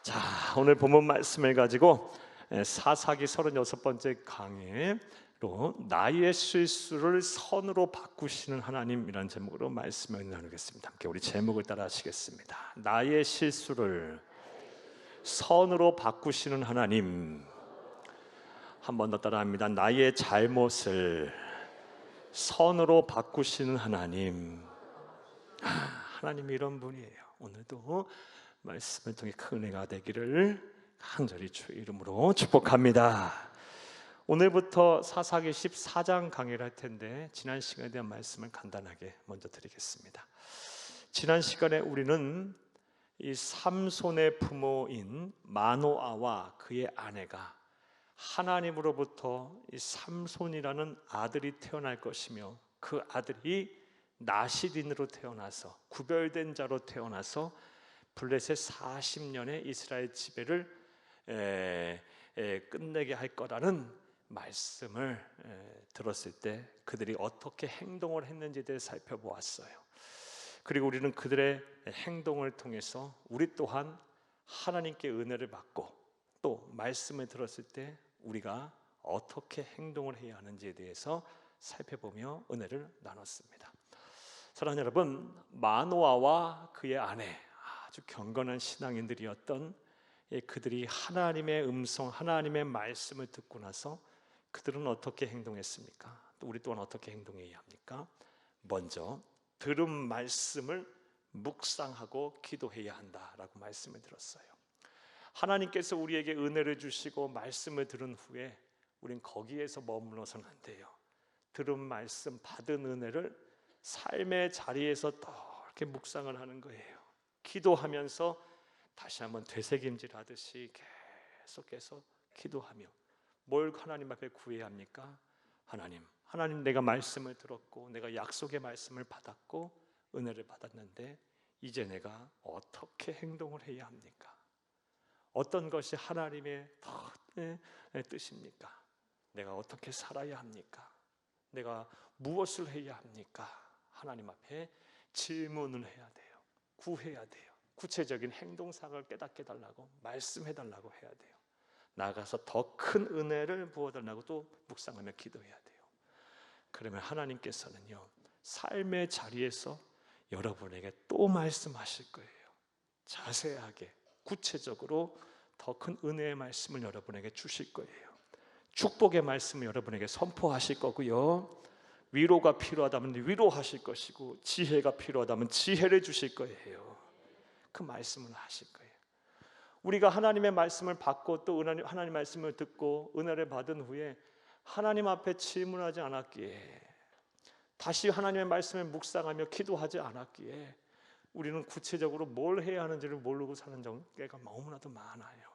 자, 오늘 본문 말씀을 가지고 사사기 36번째 강의로 나의 실수를 선으로 바꾸시는 하나님이라는 제목으로 말씀을 나누겠습니다. 함께 우리 제목을 따라 하시겠습니다. 나의 실수를 선으로 바꾸시는 하나님. 한 번 더 따라합니다. 나의 잘못을 선으로 바꾸시는 하나님. 하나님이 이런 분이에요. 오늘도 말씀을 통해 큰 은혜가 되기를 간절히 주의 이름으로 축복합니다. 오늘부터 사사기 14장 강의를 할 텐데 지난 시간에 대한 말씀을 간단하게 먼저 드리겠습니다. 지난 시간에 우리는 이 삼손의 부모인 마노아와 그의 아내가 하나님으로부터 이 삼손이라는 아들이 태어날 것이며 그 아들이 나시린으로 태어나서 구별된 자로 태어나서 블레셋 40년의 이스라엘 지배를 끝내게 할 거라는 말씀을 들었을 때 그들이 어떻게 행동을 했는지에 대해 살펴보았어요. 그리고 우리는 그들의 행동을 통해서 우리 또한 하나님께 은혜를 받고 또 말씀을 들었을 때 우리가 어떻게 행동을 해야 하는지에 대해서 살펴보며 은혜를 나눴습니다. 사랑하는 여러분, 마노아와 그의 아내 아주 경건한 신앙인들이었던 그들이 하나님의 음성, 하나님의 말씀을 듣고 나서 그들은 어떻게 행동했습니까? 또 우리 또한 어떻게 행동해야 합니까? 먼저 들은 말씀을 묵상하고 기도해야 한다라고 말씀을 들었어요. 하나님께서 우리에게 은혜를 주시고 말씀을 들은 후에 우린 거기에서 머물러서는 안 돼요. 들은 말씀, 받은 은혜를 삶의 자리에서 더 이렇게 묵상을 하는 거예요. 기도하면서 다시 한번 되새김질 하듯이 계속해서 기도하며 뭘 하나님 앞에 구해야 합니까? 하나님 내가 말씀을 들었고 내가 약속의 말씀을 받았고 은혜를 받았는데 이제 내가 어떻게 행동을 해야 합니까? 어떤 것이 하나님의 뜻입니까? 내가 어떻게 살아야 합니까? 내가 무엇을 해야 합니까? 하나님 앞에 질문을 해야 돼요. 구해야 돼요. 구체적인 행동사항을 깨닫게 달라고 말씀해 달라고 해야 돼요. 나아가서 더 큰 은혜를 부어달라고 또 묵상하며 기도해야 돼요. 그러면 하나님께서는요 삶의 자리에서 여러분에게 또 말씀하실 거예요. 자세하게 구체적으로 더 큰 은혜의 말씀을 여러분에게 주실 거예요. 축복의 말씀을 여러분에게 선포하실 거고요, 위로가 필요하다면 위로하실 것이고 지혜가 필요하다면 지혜를 주실 거예요. 그 말씀을 하실 거예요. 우리가 하나님의 말씀을 받고 또 하나님 말씀을 듣고 은혜를 받은 후에 하나님 앞에 질문하지 않았기에, 다시 하나님의 말씀을 묵상하며 기도하지 않았기에 우리는 구체적으로 뭘 해야 하는지를 모르고 사는 경우가 너무나도 많아요.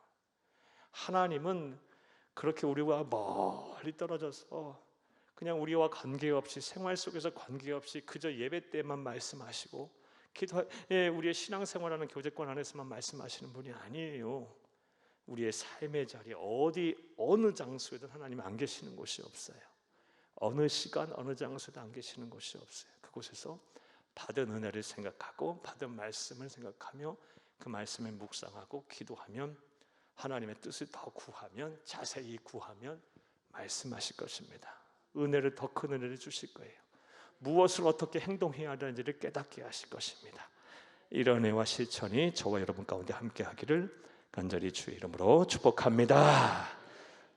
하나님은 그렇게 우리와 멀리 떨어져서 그냥 우리와 관계없이 생활 속에서 관계없이 그저 예배 때만 말씀하시고 우리의 신앙생활하는 교제권 안에서만 말씀하시는 분이 아니에요. 우리의 삶의 자리 어느 장소에든 하나님 안 계시는 곳이 없어요. 어느 시간 어느 장소에도 안 계시는 곳이 없어요. 그곳에서 받은 은혜를 생각하고 받은 말씀을 생각하며 그 말씀을 묵상하고 기도하면 하나님의 뜻을 더 구하면, 자세히 구하면 말씀하실 것입니다. 은혜를 더 큰 은혜를 주실 거예요. 무엇을 어떻게 행동해야 하는지를 깨닫게 하실 것입니다. 이런 은혜와 실천이 저와 여러분 가운데 함께 하기를 간절히 주의 이름으로 축복합니다.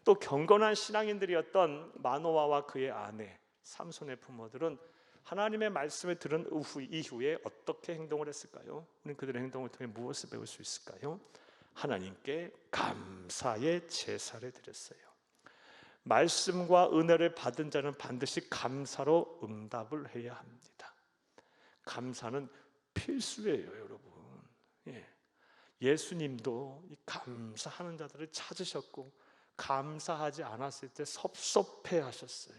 또 경건한 신앙인들이었던 마노아와 그의 아내 삼손의 부모들은 하나님의 말씀을 들은 이후에 어떻게 행동을 했을까요? 우리는 그들의 행동을 통해 무엇을 배울 수 있을까요? 하나님께 감사의 제사를 드렸어요. 말씀과 은혜를 받은 자는 반드시 감사로 응답을 해야 합니다. 감사는 필수예요, 여러분. 예수님도 이 감사하는 자들을 찾으셨고 감사하지 않았을 때 섭섭해 하셨어요.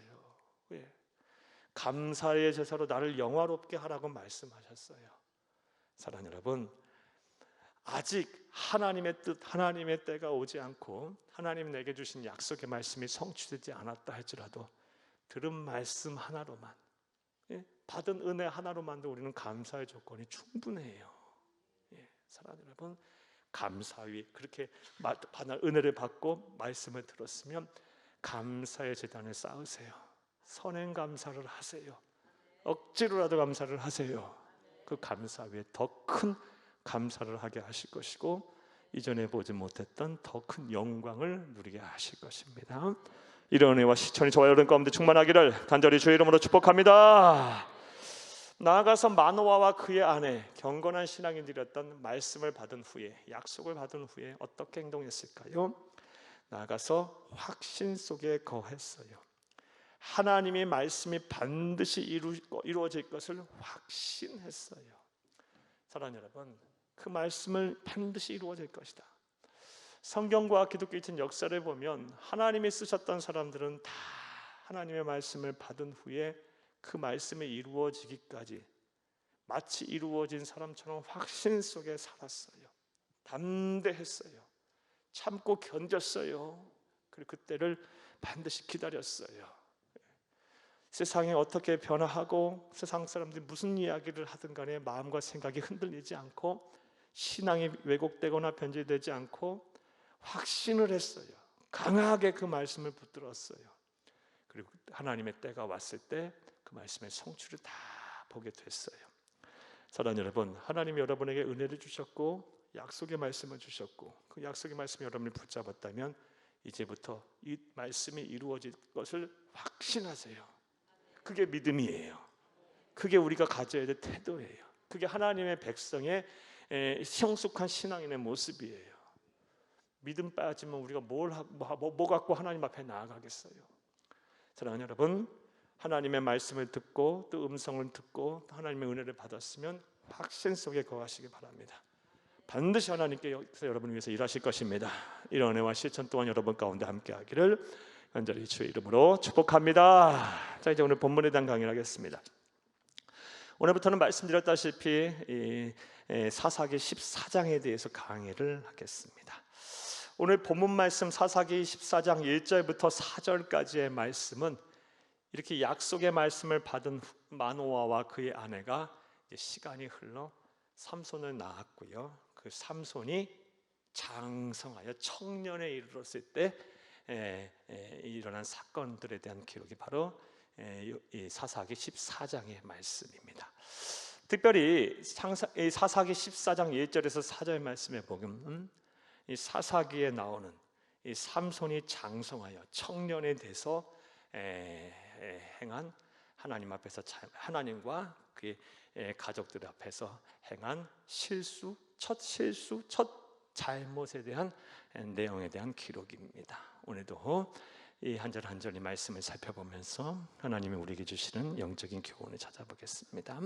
감사의 제사로 나를 영화롭게 하라고 말씀하셨어요. 사랑하는 여러분, 아직 하나님의 뜻, 하나님의 때가 오지 않고 하나님 내게 주신 약속의 말씀이 성취되지 않았다 할지라도 들은 말씀 하나로만, 받은 은혜 하나로만도 우리는 감사의 조건이 충분해요. 사랑하는 여러분, 감사위 그렇게 은혜를 받고 말씀을 들었으면 감사의 제단을 쌓으세요. 선행 감사를 하세요. 억지로라도 감사를 하세요. 그 감사 위에 더 큰 감사를 하게 하실 것이고 이전에 보지 못했던 더 큰 영광을 누리게 하실 것입니다. 이런 은혜와 시천이 저와 여러분 가운데 충만하기를 간절히 주의 이름으로 축복합니다. 나아가서 마노아와 그의 아내 경건한 신앙인들이었던 말씀을 받은 후에 약속을 받은 후에 어떻게 행동했을까요? 나아가서 확신 속에 거했어요. 하나님의 말씀이 반드시 이루어질 것을 확신했어요. 사랑하는 여러분, 그 말씀을 반드시 이루어질 것이다. 성경과 기독교의 역사를 보면 하나님이 쓰셨던 사람들은 다 하나님의 말씀을 받은 후에 그 말씀이 이루어지기까지 마치 이루어진 사람처럼 확신 속에 살았어요. 담대했어요. 참고 견뎠어요. 그리고 그때를 반드시 기다렸어요. 세상이 어떻게 변화하고 세상 사람들이 무슨 이야기를 하든 간에 마음과 생각이 흔들리지 않고 신앙이 왜곡되거나 변질되지 않고 확신을 했어요. 강하게 그 말씀을 붙들었어요. 그리고 하나님의 때가 왔을 때 그 말씀의 성취를 다 보게 됐어요. 사랑하는 여러분, 하나님이 여러분에게 은혜를 주셨고 약속의 말씀을 주셨고 그 약속의 말씀이 여러분을 붙잡았다면 이제부터 이 말씀이 이루어질 것을 확신하세요. 그게 믿음이에요. 그게 우리가 가져야 될 태도예요. 그게 하나님의 백성의 성숙한 신앙인의 모습이에요. 믿음 빠지면 우리가 뭐 갖고 하나님 앞에 나아가겠어요? 사랑하는 여러분, 하나님의 말씀을 듣고 또 음성을 듣고 하나님의 은혜를 받았으면 확신 속에 거하시기 바랍니다. 반드시 하나님께서 여러분을 위해서 일하실 것입니다. 이런 은혜와 실천 또한 여러분 가운데 함께하기를 간절히 주의 이름으로 축복합니다. 자, 이제 오늘 본문에 대한 강의를 하겠습니다. 오늘부터는 말씀드렸다시피 사사기 14장에 대해서 강의를 하겠습니다. 오늘 본문 말씀 사사기 14장 1절부터 4절까지의 말씀은 이렇게 약속의 말씀을 받은 마노아와 그의 아내가 시간이 흘러 삼손을 낳았고요. 그 삼손이 장성하여 청년에 이르렀을 때 일어난 사건들에 대한 기록이 바로 이 사사기 14장의 말씀입니다. 특별히 사사기 14장 1절에서 4절 말씀에 보면 이 사사기에 나오는 이 삼손이 장성하여 청년에 돼서 행한 하나님 앞에서 하나님과 그의 가족들 앞에서 행한 첫 실수, 첫 잘못에 대한 내용에 대한 기록입니다. 오늘도 이 한 절 한 절의 말씀을 살펴보면서 하나님이 우리에게 주시는 영적인 교훈을 찾아보겠습니다.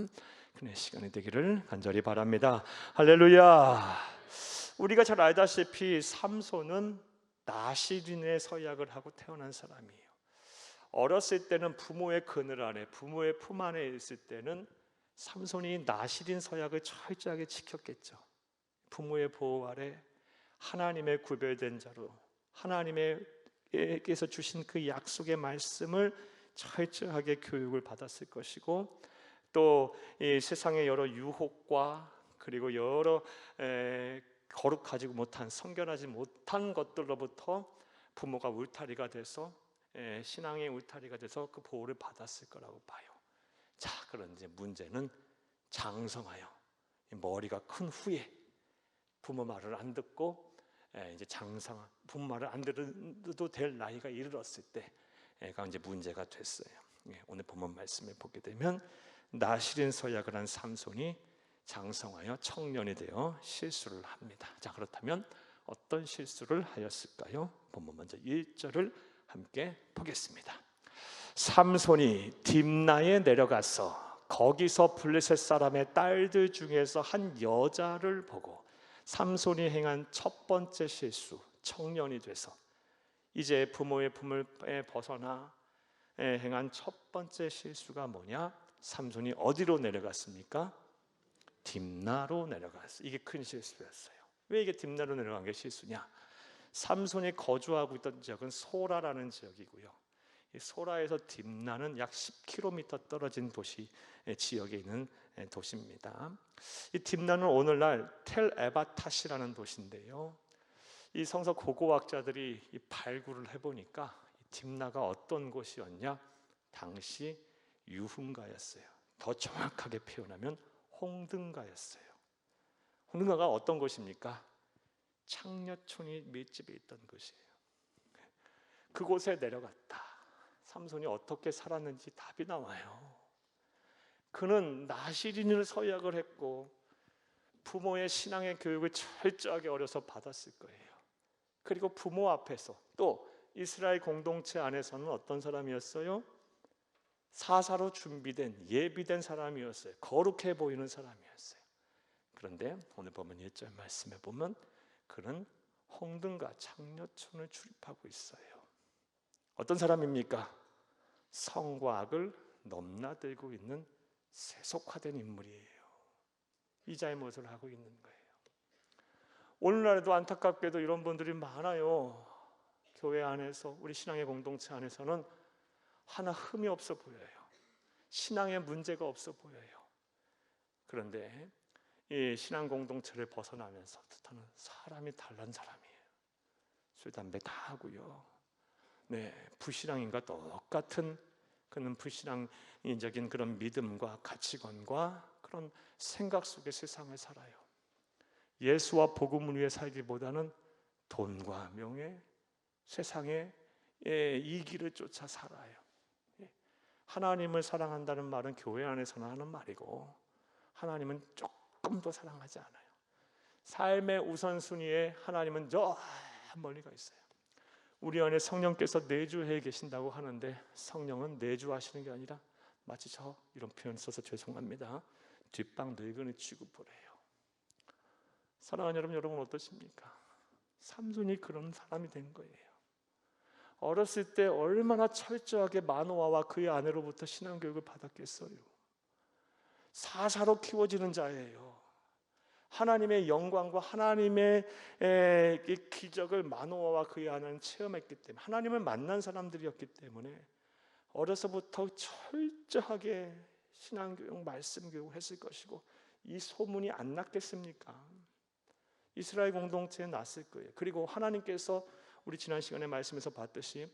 그의 시간이 되기를 간절히 바랍니다. 할렐루야. 우리가 잘 알다시피 삼손은 나시린의 서약을 하고 태어난 사람이에요. 어렸을 때는 부모의 그늘 아래, 부모의 품 안에 있을 때는 삼손이 나시린 서약을 철저하게 지켰겠죠. 부모의 보호 아래 하나님의 구별된 자로 하나님께서 주신 그 약속의 말씀을 철저하게 교육을 받았을 것이고 또 이 세상의 여러 유혹과 그리고 여러 거룩하지 못한 성결하지 못한 것들로부터 부모가 울타리가 돼서 신앙의 울타리가 돼서 그 보호를 받았을 거라고 봐요. 자, 그런데 문제는 장성하여 머리가 큰 후에 부모 말을 안 듣고 이제 부모 말을 안 들어도 될 나이가 이르렀을 때가 이제 문제가 됐어요. 오늘 본문 말씀을 보게 되면 나시린 서약을 한 삼손이 장성하여 청년이 되어 실수를 합니다. 자, 그렇다면 어떤 실수를 하였을까요? 본문 먼저 1절을 함께 보겠습니다. 삼손이 딥나에 내려가서 거기서 블레셋 사람의 딸들 중에서 한 여자를 보고 삼손이 행한 첫 번째 실수, 청년이 돼서 이제 부모의 품을 벗어나 행한 첫 번째 실수가 뭐냐? 삼손이 어디로 내려갔습니까? 딥나로 내려갔어요. 이게 큰 실수였어요. 왜 이게 딥나로 내려간 게 실수냐? 삼손이 거주하고 있던 지역은 소라라는 지역이고요. 이 소라에서 딥나는 약 10km 떨어진 도시 지역에 있는 도시입니다. 이 딥나는 오늘날 텔 에바탓이라는 도시인데요. 이 성서 고고학자들이 이 발굴을 해보니까 이 딥나가 어떤 곳이었냐? 당시 유흥가였어요. 더 정확하게 표현하면 홍등가였어요. 홍등가가 어떤 곳입니까? 창녀촌이 밀집해 있던 곳이에요. 그곳에 내려갔다. 삼손이 어떻게 살았는지 답이 나와요. 그는 나시린을 서약을 했고 부모의 신앙의 교육을 철저하게 어려서 받았을 거예요. 그리고 부모 앞에서 또 이스라엘 공동체 안에서는 어떤 사람이었어요? 사사로 준비된 예비된 사람이었어요. 거룩해 보이는 사람이었어요. 그런데 오늘 보면 1절 말씀에 보면 그는 홍등가 창녀촌을 출입하고 있어요. 어떤 사람입니까? 성과 악을 넘나들고 있는 세속화된 인물이에요. 이 잘못을 하고 있는 거예요. 오늘날에도 안타깝게도 이런 분들이 많아요. 교회 안에서 우리 신앙의 공동체 안에서는 하나 흠이 없어 보여요. 신앙에 문제가 없어 보여요. 그런데 이 신앙 공동체를 벗어나면서부터는 사람이 다른 사람이에요. 술, 담배 다 하고요. 불신앙인과 똑같은 그는 불신앙적인 그런 믿음과 가치관과 그런 생각 속의 세상을 살아요. 예수와 복음을 위해 살기보다는 돈과 명예, 세상의 이기를 쫓아 살아요. 하나님을 사랑한다는 말은 교회 안에서는 하는 말이고 하나님은 조금 더 사랑하지 않아요. 삶의 우선순위에 하나님은 저 멀리 가 있어요. 우리 안에 성령께서 내주해 계신다고 하는데 성령은 내주하시는 게 아니라 마치 저 이런 표현 써서 죄송합니다. 뒷방 늙은이 취급을 해요. 사랑하는 여러분 어떠십니까? 삼손이 그런 사람이 된 거예요. 어렸을 때 얼마나 철저하게 마노아와 그의 아내로부터 신앙교육을 받았겠어요. 사사로 키워지는 자예요. 하나님의 영광과 하나님의 기적을 마노아와 그의 아내는 체험했기 때문에 하나님을 만난 사람들이었기 때문에 어려서부터 철저하게 신앙교육, 말씀교육을 했을 것이고 이 소문이 안 났겠습니까? 이스라엘 공동체에 났을 거예요. 그리고 하나님께서 우리 지난 시간에 말씀에서 봤듯이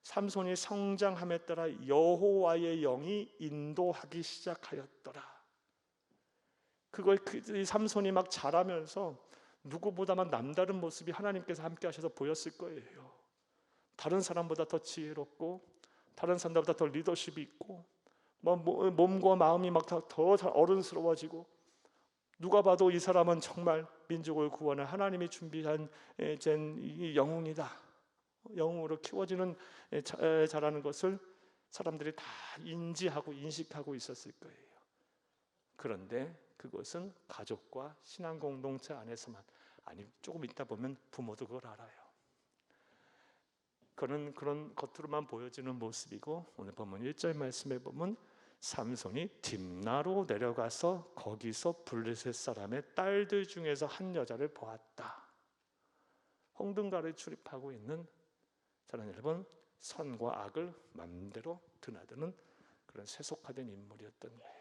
삼손이 성장함에 따라 여호와의 영이 인도하기 시작하였더라. 그걸 삼손이 막 자라면서 누구보다만 남다른 모습이 하나님께서 함께 하셔서 보였을 거예요. 다른 사람보다 더 지혜롭고 다른 사람보다 더 리더십이 있고 몸과 마음이 막 더 어른스러워지고 누가 봐도 이 사람은 정말 민족을 구원할 하나님이 준비한 영웅이다. 영웅으로 키워지는 자라는 것을 사람들이 다 인지하고 인식하고 있었을 거예요. 그런데 그것은 가족과 신앙 공동체 안에서만 조금 있다 보면 부모도 그걸 알아요. 그런 겉으로만 보여지는 모습이고 오늘 보면 1절 말씀에 보면 삼손이 딥나로 내려가서 거기서 블레셋 사람의 딸들 중에서 한 여자를 보았다. 홍등가를 출입하고 있는 사랑하는 여러분, 선과 악을 마음대로 드나드는 그런 세속화된 인물이었던 거예요.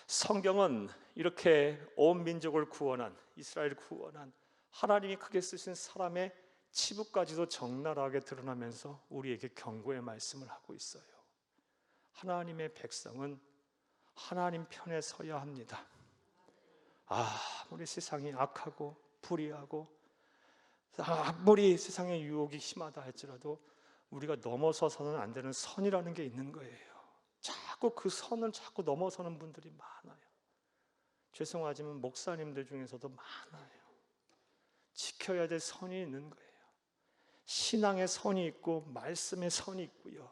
성경은 이렇게 온 민족을 구원한, 이스라엘을 구원한 하나님이 크게 쓰신 사람의 치부까지도 적나라하게 드러나면서 우리에게 경고의 말씀을 하고 있어요. 하나님의 백성은 하나님 편에 서야 합니다. 아무리 세상이 악하고 불의하고 아무리 세상의 유혹이 심하다 할지라도 우리가 넘어서서는 안 되는 선이라는 게 있는 거예요. 자꾸 그 선을 자꾸 넘어서는 분들이 많아요. 죄송하지만 목사님들 중에서도 많아요. 지켜야 될 선이 있는 거예요. 신앙의 선이 있고 말씀의 선이 있고요.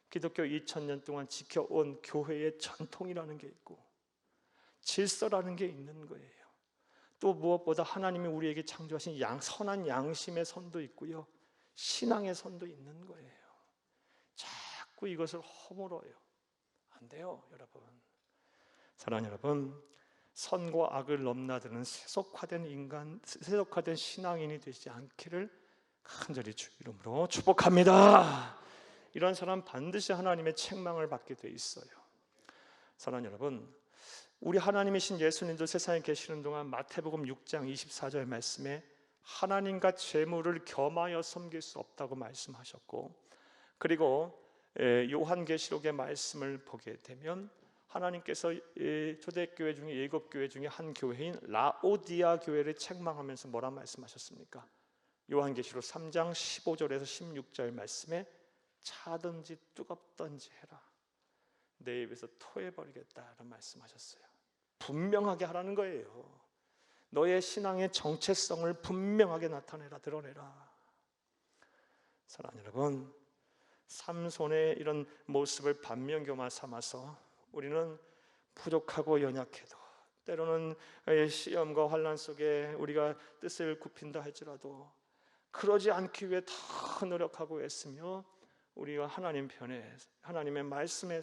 기독교 2000년 동안 지켜온 교회의 전통이라는 게 있고 질서라는 게 있는 거예요. 또 무엇보다 하나님이 우리에게 창조하신 선한 양심의 선도 있고요. 신앙의 선도 있는 거예요. 자꾸 이것을 허물어요. 안 돼요, 여러분. 사랑하는 여러분, 선과 악을 넘나드는 세속화된 인간, 세속화된 신앙인이 되지 않기를 간절히 주 이름으로 축복합니다. 이런 사람 반드시 하나님의 책망을 받게 돼 있어요. 사랑하는 여러분, 우리 하나님이신 예수님도 세상에 계시는 동안 마태복음 6장 24절 말씀에 하나님과 재물을 겸하여 섬길 수 없다고 말씀하셨고, 그리고 요한계시록의 말씀을 보게 되면 하나님께서 초대교회 중에 7교회 중에 한 교회인 라오디아 교회를 책망하면서 뭐라 말씀하셨습니까? 요한계시록 3장 15절에서 16절 말씀에 차든지 뜨겁든지 해라, 내 입에서 토해버리겠다라는 말씀하셨어요. 분명하게 하라는 거예요. 너의 신앙의 정체성을 분명하게 나타내라, 드러내라. 사랑하는 여러분, 삼손의 이런 모습을 반면교마 삼아서 우리는 부족하고 연약해도, 때로는 시험과 환난 속에 우리가 뜻을 굽힌다 할지라도 그러지 않기 위해 더 노력하고 애쓰며 우리가 하나님 편에, 하나님의 말씀의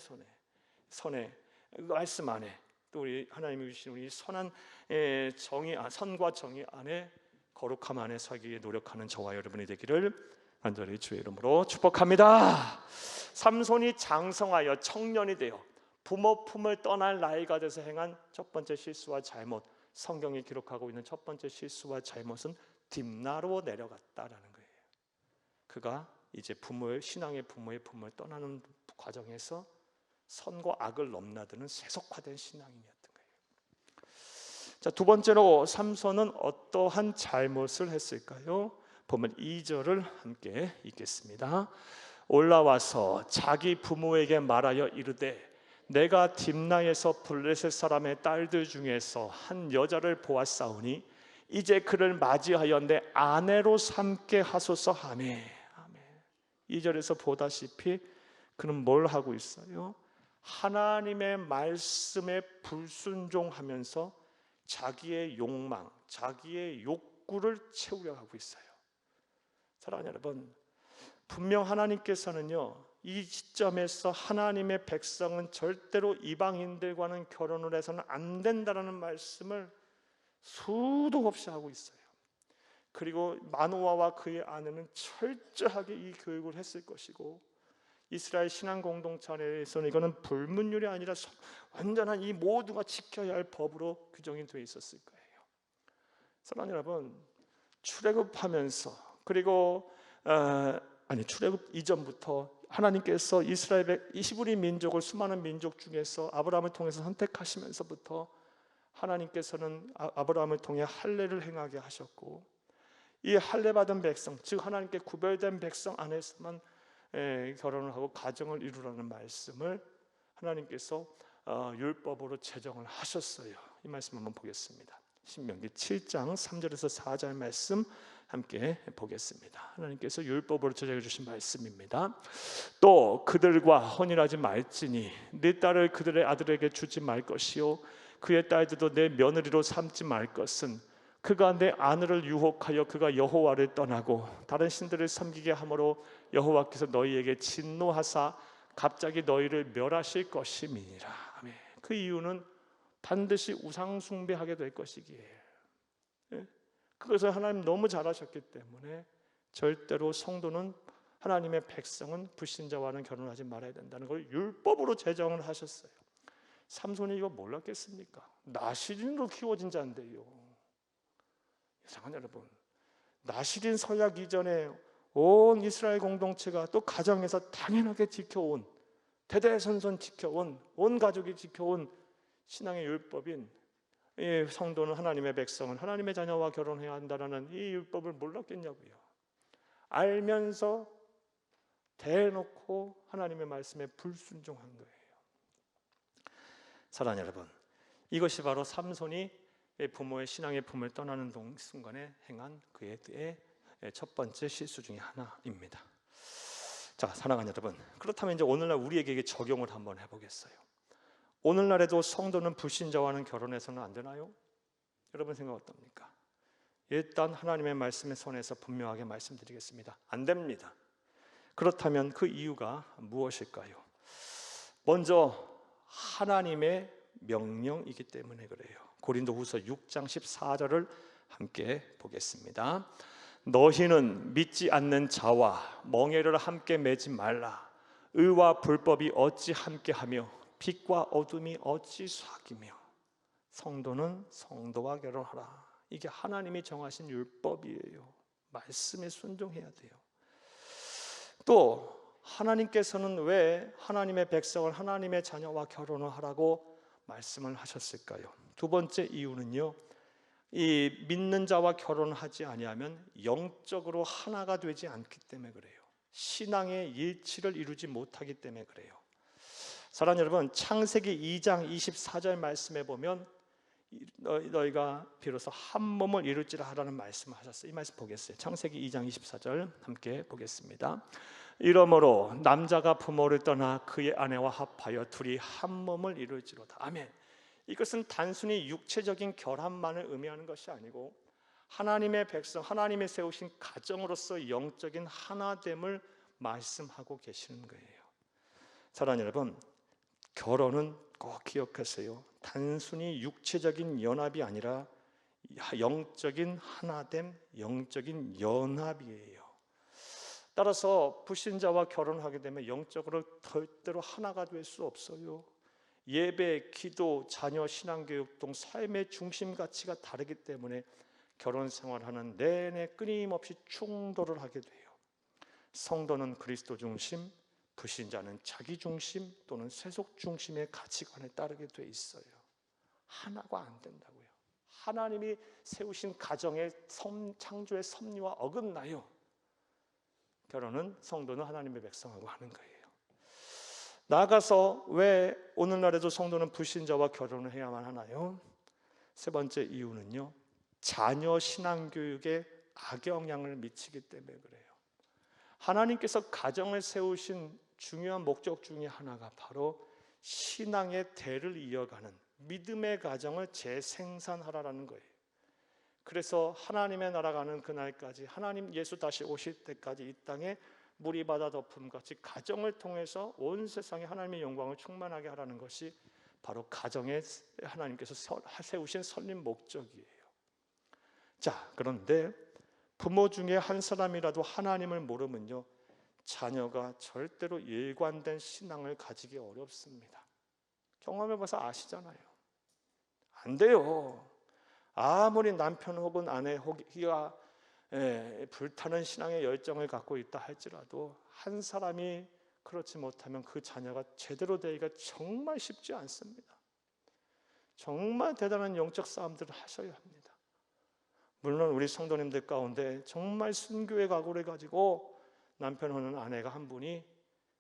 선에 말씀 안에, 또 우리 하나님이 주신 우리 선한 선과 정의 안에, 거룩함 안에 서기 위해 노력하는 저와 여러분이 되기를 간절히 주의 이름으로 축복합니다. 삼손이 장성하여 청년이 되어 부모 품을 떠날 나이가 돼서 행한 첫 번째 실수와 잘못, 성경이 기록하고 있는 첫 번째 실수와 잘못은 딥나로 내려갔다라는 거예요. 그가 이제 신앙의 부모의 품을 떠나는 과정에서 선과 악을 넘나드는 세속화된 신앙인이었던 거예요. 자, 두 번째로 삼손은 어떠한 잘못을 했을까요? 보면 2절을 함께 읽겠습니다. 올라와서 자기 부모에게 말하여 이르되 내가 딥나에서 블레셋 사람의 딸들 중에서 한 여자를 보았사오니 이제 그를 맞이하여 내 아내로 삼게 하소서 하매. 2절에서 보다시피 그는 뭘 하고 있어요? 하나님의 말씀에 불순종하면서 자기의 욕망, 자기의 욕구를 채우려 하고 있어요. 사랑하는 여러분, 분명 하나님께서는요, 이 시점에서 하나님의 백성은 절대로 이방인들과는 결혼을 해서는 안 된다라는 말씀을 수도 없이 하고 있어요. 그리고 마노아와 그의 아내는 철저하게 이 교육을 했을 것이고, 이스라엘 신앙 공동체 안에서는 이거는 불문율이 아니라 완전한 이 모두가 지켜야 할 법으로 규정이 되어 있었을 거예요. 사랑하는 여러분, 출애굽하면서, 그리고 출애굽 이전부터 하나님께서 이스라엘 히브리 민족을 수많은 민족 중에서 아브라함을 통해서 선택하시면서부터 하나님께서는 아브라함을 통해 할례를 행하게 하셨고, 이 할례 받은 백성, 즉 하나님께 구별된 백성 안에서만 결혼을 하고 가정을 이루라는 말씀을 하나님께서 율법으로 제정을 하셨어요. 이 말씀 한번 보겠습니다. 신명기 7장 3절에서 4절 말씀 함께 보겠습니다. 하나님께서 율법으로 제정해 주신 말씀입니다. 또 그들과 혼인하지 말지니 네 딸을 그들의 아들에게 주지 말 것이요 그의 딸들도 내 며느리로 삼지 말 것은 그가 내 아내를 유혹하여 그가 여호와를 떠나고 다른 신들을 섬기게 함으로 여호와께서 너희에게 진노하사 갑자기 너희를 멸하실 것임이니라. 아멘. 그 이유는 반드시 우상 숭배하게 될 것이기에, 그것을 하나님 너무 잘하셨기 때문에 절대로 성도는, 하나님의 백성은 불신자와는 결혼하지 말아야 된다는 걸 율법으로 제정을 하셨어요. 삼손이 이거 몰랐겠습니까? 나시린으로 키워진 자인데요. 이상한 여러분, 나시린 서약 이전에 온 이스라엘 공동체가 또 가정에서 당연하게 지켜온, 대대손손 지켜온, 온 가족이 지켜온 신앙의 율법인 이 성도는, 하나님의 백성은 하나님의 자녀와 결혼해야 한다는 이 율법을 몰랐겠냐고요. 알면서 대놓고 하나님의 말씀에 불순종한 거예요. 사랑하는 여러분, 이것이 바로 삼손이 부모의 신앙의 품을 떠나는 순간에 행한 그의 첫 번째 실수 중에 하나입니다. 자, 사랑하는 여러분, 그렇다면 이제 오늘날 우리에게 적용을 한번 해보겠어요. 오늘날에도 성도는 불신자와는 결혼해서는 안 되나요? 여러분 생각 어떻습니까? 일단 하나님의 말씀의 선에서 분명하게 말씀드리겠습니다. 안 됩니다. 그렇다면 그 이유가 무엇일까요? 먼저 하나님의 명령이기 때문에 그래요. 고린도후서 6장 14절을 함께 보겠습니다. 너희는 믿지 않는 자와 멍에를 함께 매지 말라. 의와 불법이 어찌 함께하며 빛과 어둠이 어찌 사귀며. 성도는 성도와 결혼하라. 이게 하나님이 정하신 율법이에요. 말씀에 순종해야 돼요. 또 하나님께서는 왜 하나님의 백성을, 하나님의 자녀와 결혼을 하라고 말씀을 하셨을까요? 두 번째 이유는요, 이 믿는 자와 결혼하지 아니하면 영적으로 하나가 되지 않기 때문에 그래요. 신앙의 일치를 이루지 못하기 때문에 그래요. 사랑하는 여러분, 창세기 2장 24절 말씀에 보면 너희가 비로소 한 몸을 이룰지라 하라는 말씀을 하셨어요. 이 말씀 보겠어요. 창세기 2장 24절 함께 보겠습니다. 이러므로 남자가 부모를 떠나 그의 아내와 합하여 둘이 한 몸을 이룰지로다. 아멘. 이것은 단순히 육체적인 결합만을 의미하는 것이 아니고 하나님의 백성, 하나님이 세우신 가정으로서 영적인 하나됨을 말씀하고 계시는 거예요. 사랑하는 여러분, 결혼은 꼭 기억하세요. 단순히 육체적인 연합이 아니라 영적인 하나됨, 영적인 연합이에요. 따라서 불신자와 결혼하게 되면 영적으로 절대로 하나가 될 수 없어요. 예배, 기도, 자녀, 신앙교육 등 삶의 중심 가치가 다르기 때문에 결혼 생활하는 내내 끊임없이 충돌을 하게 돼요. 성도는 그리스도 중심, 불신자는 자기 중심 또는 세속 중심의 가치관에 따르게 돼 있어요. 하나가 안 된다고요. 하나님이 세우신 가정의 창조의 섭리와 어긋나요. 결혼은 성도는 하나님의 백성하고 하는 거예요. 나아가서 왜 오늘날에도 성도는 불신자와 결혼을 해야만 하나요? 세 번째 이유는요, 자녀 신앙교육에 악영향을 미치기 때문에 그래요. 하나님께서 가정을 세우신 중요한 목적 중에 하나가 바로 신앙의 대를 이어가는 믿음의 가정을 재생산하라는 거예요. 그래서 하나님의 나라가 가는 그날까지, 하나님 예수 다시 오실 때까지 이 땅에 물이 바다 덮음같이 가정을 통해서 온 세상에 하나님의 영광을 충만하게 하라는 것이 바로 가정에 하나님께서 세우신 설립 목적이에요. 자, 그런데 부모 중에 한 사람이라도 하나님을 모르면요, 자녀가 절대로 일관된 신앙을 가지기 어렵습니다. 경험해봐서 아시잖아요. 안 돼요. 아무리 남편 혹은 아내가 불타는 신앙의 열정을 갖고 있다 할지라도 한 사람이 그렇지 못하면 그 자녀가 제대로 되기가 정말 쉽지 않습니다. 정말 대단한 영적 싸움들을 하셔야 합니다. 물론 우리 성도님들 가운데 정말 순교의 각오를 가지고 남편 혹은 아내가 한 분이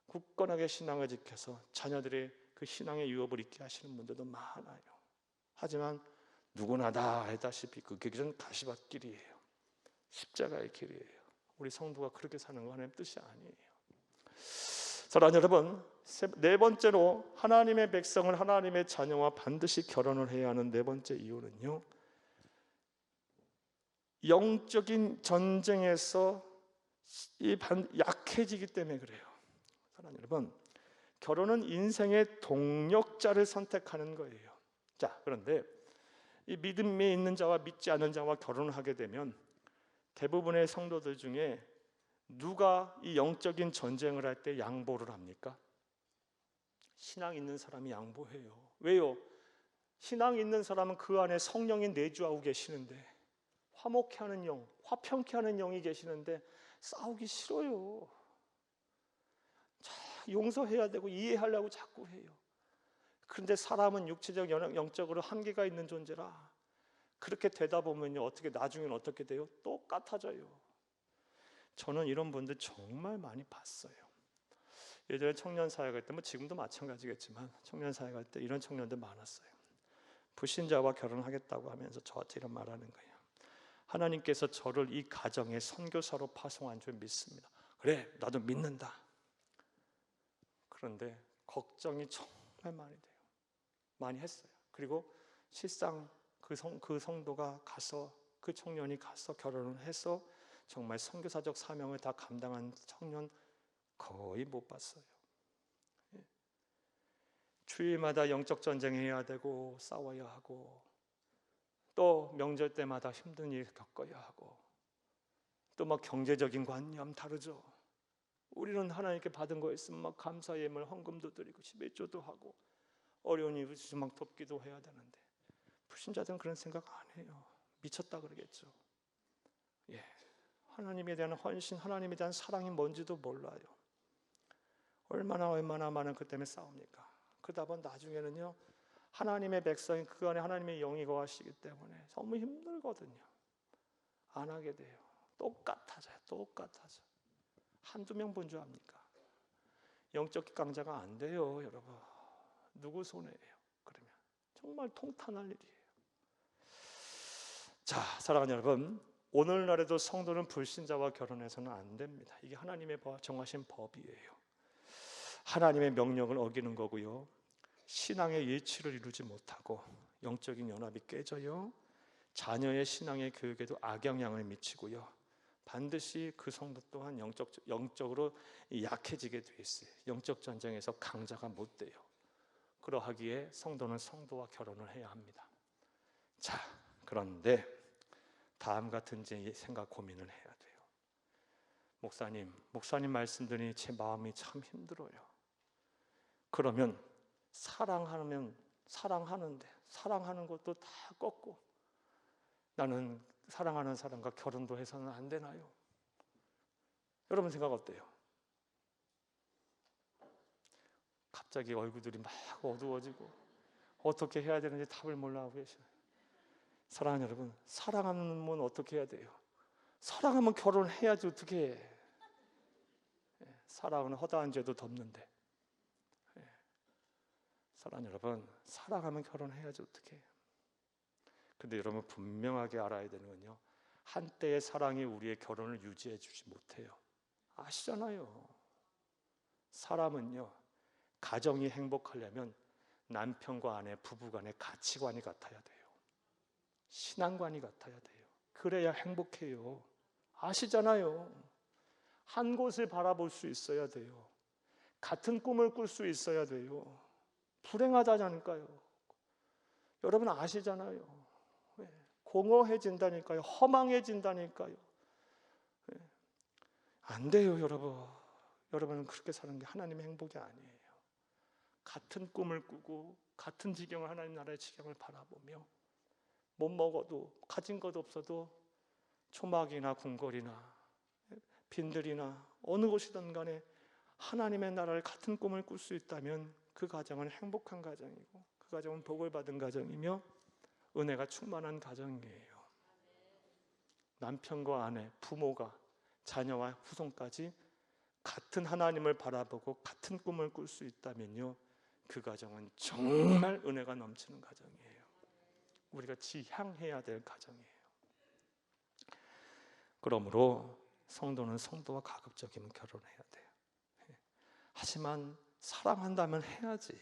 굳건하게 신앙을 지켜서 자녀들의 그 신앙의 유업을 잊게 하시는 분들도 많아요. 하지만 누구나 다 알다시피 그 길은 가시밭길이에요. 십자가의 길이에요. 우리 성도가 그렇게 사는 거 하나님 뜻이 아니에요. 사랑하는 여러분, 네 번째로 하나님의 백성을, 하나님의 자녀와 반드시 결혼을 해야 하는 네 번째 이유는요, 영적인 전쟁에서 약해지기 때문에 그래요. 사랑하는 여러분, 결혼은 인생의 동력자를 선택하는 거예요. 자, 그런데 이 믿음에 있는 자와 믿지 않는 자와 결혼을 하게 되면 대부분의 성도들 중에 누가 이 영적인 전쟁을 할 때 양보를 합니까? 신앙 있는 사람이 양보해요. 왜요? 신앙 있는 사람은 그 안에 성령이 내주하고 계시는데, 화목해 하는 영, 화평케 하는 영이 계시는데 싸우기 싫어요. 용서해야 되고 이해하려고 자꾸 해요. 그런데 사람은 육체적, 영적으로 한계가 있는 존재라 그렇게 되다 보면요, 어떻게 나중에는 어떻게 돼요? 똑같아져요. 저는 이런 분들 정말 많이 봤어요. 예전에 청년 사회 갈 때, 뭐 지금도 마찬가지겠지만 청년 사회 갈 때 이런 청년들 많았어요. 불신자와 결혼하겠다고 하면서 저한테 이런 말하는 거예요. 하나님께서 저를 이 가정의 선교사로 파송한 줄 믿습니다. 그래, 나도 믿는다. 그런데 걱정이 정말 많이 돼요. 많이 했어요. 그리고 실상 그 성도가 가서, 그 청년이 가서 결혼을 해서 정말 선교사적 사명을 다 감당한 청년 거의 못 봤어요. 주일마다 영적 전쟁해야 되고 싸워야 하고, 또 명절 때마다 힘든 일 겪어야 하고, 또 막 경제적인 관념 다르죠. 우리는 하나님께 받은 거 있으면 막 감사 예물 헌금도 드리고 11조도 하고 어려운 이웃 막 돕기도 해야 되는데, 불신자들은 그런 생각 안 해요. 미쳤다 그러겠죠. 예, 하나님에 대한 헌신, 하나님에 대한 사랑이 뭔지도 몰라요. 얼마나 많은 그 때문에 싸웁니까? 그러다 보면 나중에는요, 하나님의 백성이 그 안에 하나님의 영이 거하시기 때문에 너무 힘들거든요. 안 하게 돼요. 똑같아져요. 한두 명 본 줄 압니까? 영적 강자가 안 돼요, 여러분. 누구 손해예요? 그러면 정말 통탄할 일이에요. 자, 사랑하는 여러분, 오늘날에도 성도는 불신자와 결혼해서는 안 됩니다. 이게 하나님의 정하신 법이에요. 하나님의 명령을 어기는 거고요. 신앙의 일치를 이루지 못하고 영적인 연합이 깨져요. 자녀의 신앙의 교육에도 악영향을 미치고요. 반드시 그 성도 또한 영적으로 약해지게 돼 있어요. 영적 전쟁에서 강자가 못 돼요. 그러하기에 성도는 성도와 결혼을 해야 합니다. 자, 그런데 다음 같은 생각 고민을 해야 돼요. 목사님 말씀 들으니 제 마음이 참 힘들어요. 그러면 사랑하는 것도 다 꺾고 나는 사랑하는 사람과 결혼도 해서는 안 되나요? 여러분 생각 어때요? 갑자기 얼굴들이 막 어두워지고 어떻게 해야 되는지 답을 몰라 하고 계셔요. 사랑하는 여러분, 사랑하면 어떻게 해야 돼요? 사랑하면 결혼해야지 어떻게 해? 사랑은 허다한 죄도 덮는데. 사랑하는 여러분, 사랑하면 결혼해야지 어떻게 해요? 근데 여러분 분명하게 알아야 되는 건요, 한때의 사랑이 우리의 결혼을 유지해 주지 못해요. 아시잖아요. 사람은요, 가정이 행복하려면 남편과 아내, 부부간의 가치관이 같아야 돼요. 신앙관이 같아야 돼요. 그래야 행복해요. 아시잖아요. 한 곳을 바라볼 수 있어야 돼요. 같은 꿈을 꿀 수 있어야 돼요. 불행하다니까요. 여러분 아시잖아요. 공허해진다니까요. 허망해진다니까요. 안 돼요, 여러분. 여러분은 그렇게 사는 게 하나님의 행복이 아니에요. 같은 꿈을 꾸고 같은 지경을, 하나님 나라의 지경을 바라보며 못 먹어도, 가진 것 없어도 초막이나 궁궐이나 빈들이나 어느 곳이든 간에 하나님의 나라를 같은 꿈을 꿀 수 있다면 그 가정은 행복한 가정이고 그 가정은 복을 받은 가정이며 은혜가 충만한 가정이에요. 남편과 아내, 부모가 자녀와 후손까지 같은 하나님을 바라보고 같은 꿈을 꿀 수 있다면요, 그 가정은 정말 은혜가 넘치는 가정이에요. 우리가 지향해야 될 가정이에요. 그러므로 성도는 성도와 가급적이면 결혼해야 돼요. 하지만 사랑한다면 해야지.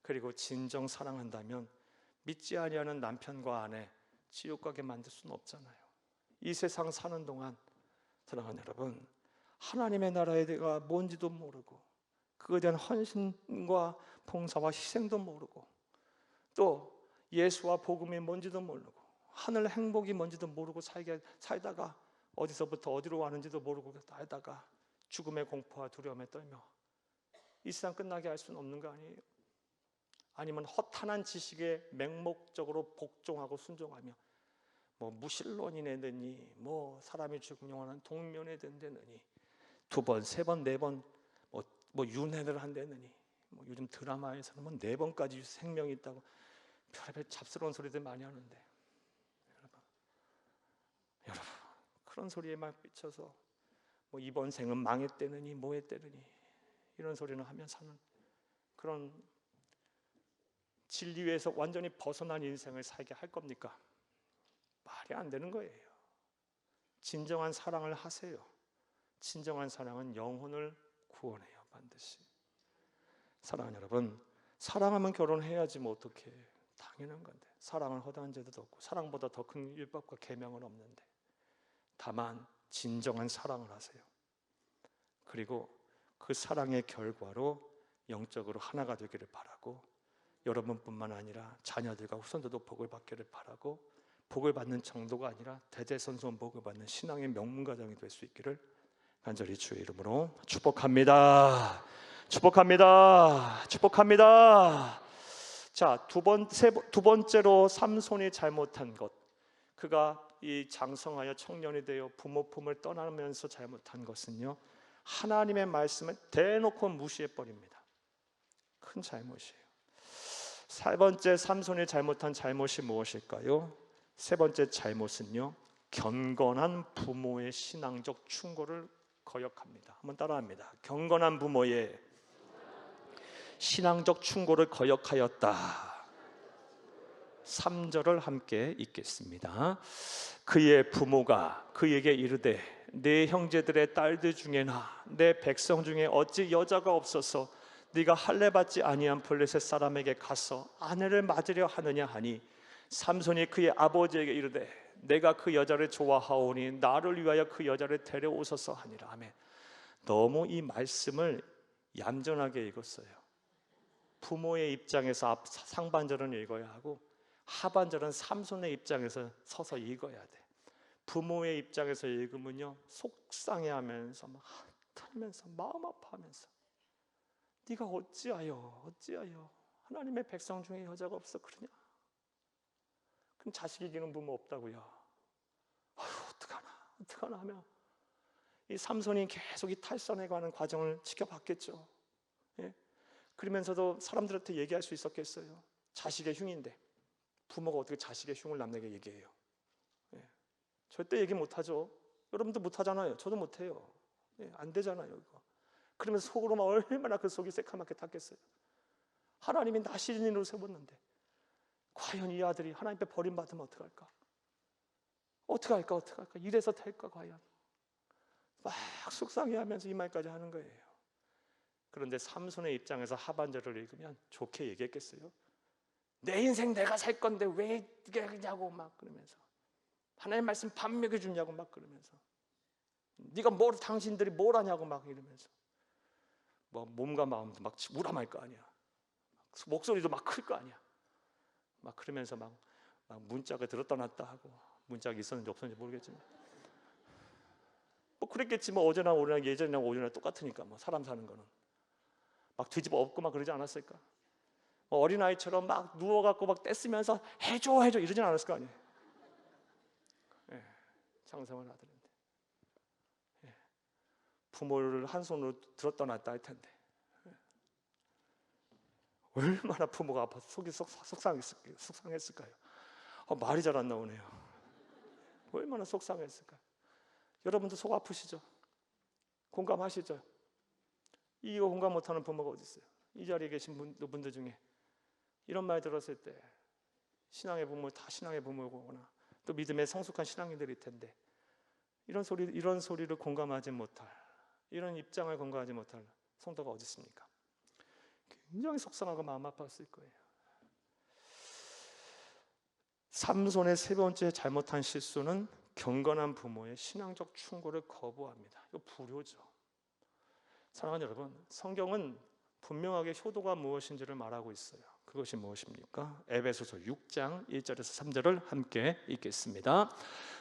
그리고 진정 사랑한다면 믿지 아니하는 남편과 아내 지옥 가게 만들 수는 없잖아요. 이 세상 사는 동안 사랑하는 여러분, 하나님의 나라에 대가 뭔지도 모르고 그에 대한 헌신과 봉사와 희생도 모르고 또 예수와 복음이 뭔지도 모르고 하늘 행복이 뭔지도 모르고 살다가 어디서부터 어디로 가는지도 모르고 살다가 죽음의 공포와 두려움에 떨며 이 세상 끝나게 할 수는 없는 거 아니에요? 아니면 허탄한 지식에 맹목적으로 복종하고 순종하며 뭐 무신론이 되느니 뭐 사람이 죽으면 영원한 동면에 된다느니 두 번, 세 번, 네 번 뭐 윤회를 한다느니 뭐 요즘 드라마에서는 뭐 네 번까지 생명이 있다고 별의별 잡스러운 소리들 많이 하는데 여러분 그런 소리에 막 삐쳐서 뭐 이번 생은 망했다느니 뭐 했다느니 이런 소리는 하면 사는 그런 진리에서 완전히 벗어난 인생을 살게 할 겁니까? 말이 안 되는 거예요. 진정한 사랑을 하세요. 진정한 사랑은 영혼을 구원해요. 반드시. 사랑하는 여러분, 사랑하면 결혼해야지 뭐 어떻게 해요. 당연한 건데 사랑은 허다한 죄도 없고 사랑보다 더 큰 율법과 계명은 없는데 다만 진정한 사랑을 하세요. 그리고 그 사랑의 결과로 영적으로 하나가 되기를 바라고 여러분뿐만 아니라 자녀들과 후손들도 복을 받기를 바라고 복을 받는 정도가 아니라 대대손손 복을 받는 신앙의 명문가정이 될 수 있기를 간절히 주의 이름으로 축복합니다. 축복합니다. 축복합니다. 자, 두 번째로 삼손이 잘못한 것, 그가 이 장성하여 청년이 되어 부모 품을 떠나면서 잘못한 것은요, 하나님의 말씀을 대놓고 무시해 버립니다. 큰 잘못이에요. 세 번째 삼손이 잘못한 잘못이 무엇일까요? 세 번째 잘못은요, 경건한 부모의 신앙적 충고를 거역합니다. 한번 따라합니다. 경건한 부모의 신앙적 충고를 거역하였다. 3절을 함께 읽겠습니다. 그의 부모가 그에게 이르되 내 형제들의 딸들 중에나 내 백성 중에 어찌 여자가 없어서 네가 할례 받지 아니한 블레셋 사람에게 가서 아내를 맞으려 하느냐 하니 삼손이 그의 아버지에게 이르되 내가 그 여자를 좋아하오니 나를 위하여 그 여자를 데려오소서 하니라. 아멘. 너무 이 말씀을 얌전하게 읽었어요. 부모의 입장에서 상반절은 읽어야 하고 하반절은 삼손의 입장에서 서서 읽어야 돼. 부모의 입장에서 읽으면요, 속상해하면서 막 한탄하면서 마음 아파하면서 네가 어찌하여 하나님의 백성 중에 여자가 없어 그러냐? 그럼 자식 이기는 부모 없다고요. 아휴, 어떡하나 하면 이 삼손이 계속 이 탈선해가는 과정을 지켜봤겠죠. 예? 그러면서도 사람들한테 얘기할 수 있었겠어요. 자식의 흉인데 부모가 어떻게 자식의 흉을 남에게 얘기해요? 예. 절대 얘기 못하죠. 여러분도 못하잖아요. 저도 못해요. 예, 안 되잖아요 이거. 그러면서 속으로 막 얼마나 그 속이 새카맣게 탔겠어요. 하나님이 나 시즌으로 세웠는데 과연 이 아들이 하나님 앞에 버림받으면 어떡할까? 어떡할까? 이래서 될까 과연? 막 속상해하면서 이 말까지 하는 거예요. 그런데 삼손의 입장에서 하반절을 읽으면 좋게 얘기했겠어요? 내 인생 내가 살 건데 왜 이게 그냐고 막 그러면서 하나님 말씀 반명해 주냐고 막 그러면서 네가 당신들이 뭘 하냐고 막 이러면서 뭐 몸과 마음도 막 우람할 거 아니야. 목소리도 막 클 거 아니야. 막 그러면서 막 문짝을 들었다 놨다 하고 문짝이 있었는지 없었는지 모르겠지만 뭐 그랬겠지. 뭐 어제나 오늘이나 예전이나 오늘이나 똑같으니까 뭐 사람 사는 거는 막 뒤집어 엎고 막 그러지 않았을까? 뭐 어린아이처럼 막 누워갖고 막 떼쓰면서 해줘 이러진 않았을 거 아니에요. 예, 장성한 아들인데 예, 부모를 한 손으로 들었다 놨다 할 텐데 예, 얼마나 부모가 아파서 속이 속상했을까요? 말이 잘 안 나오네요. 얼마나 속상했을까요? 여러분도 속 아프시죠? 공감하시죠? 이거 공감 못하는 부모가 어디 있어요? 이 자리에 계신 분들 중에 이런 말 들었을 때 신앙의 부모 다 신앙의 부모거나 또 믿음의 성숙한 신앙인들일 텐데 이런 소리를 공감하지 못할, 이런 입장을 공감하지 못할 성도가 어디 있습니까? 굉장히 속상하고 마음 아팠을 거예요. 삼손의 세 번째 잘못한 실수는 경건한 부모의 신앙적 충고를 거부합니다. 이거 불효죠. 사랑하는 여러분, 성경은 분명하게 효도가 무엇인지를 말하고 있어요. 그것이 무엇입니까? 에베소서 6장 1절에서 3절을 함께 읽겠습니다.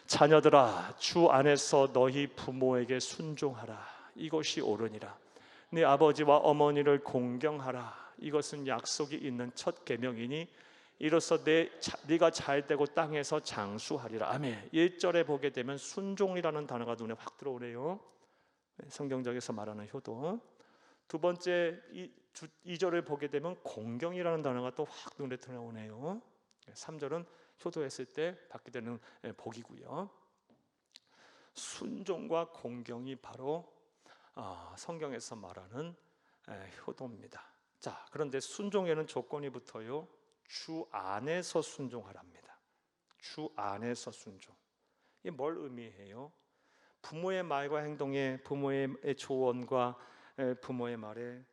자녀들아, 주 안에서 너희 부모에게 순종하라. 이것이 옳으니라. 네 아버지와 어머니를 공경하라. 이것은 약속이 있는 첫 계명이니 이로써 네가 잘되고 땅에서 장수하리라. 아멘. 1절에 보게 되면 순종이라는 단어가 눈에 확 들어오네요. 성경적에서 말하는 효도. 두 번째 2절을 보게 되면 공경이라는 단어가 또 확 눈에 들어오네요. 3절은 효도했을 때 받게 되는 복이고요. 순종과 공경이 바로 성경에서 말하는 효도입니다. 자, 그런데 순종에는 조건이 붙어요. 주 안에서 순종하랍니다. 주 안에서 순종. 이게 뭘 의미해요? 부모의 말과 행동에, 부모의 조언과 부모의 말에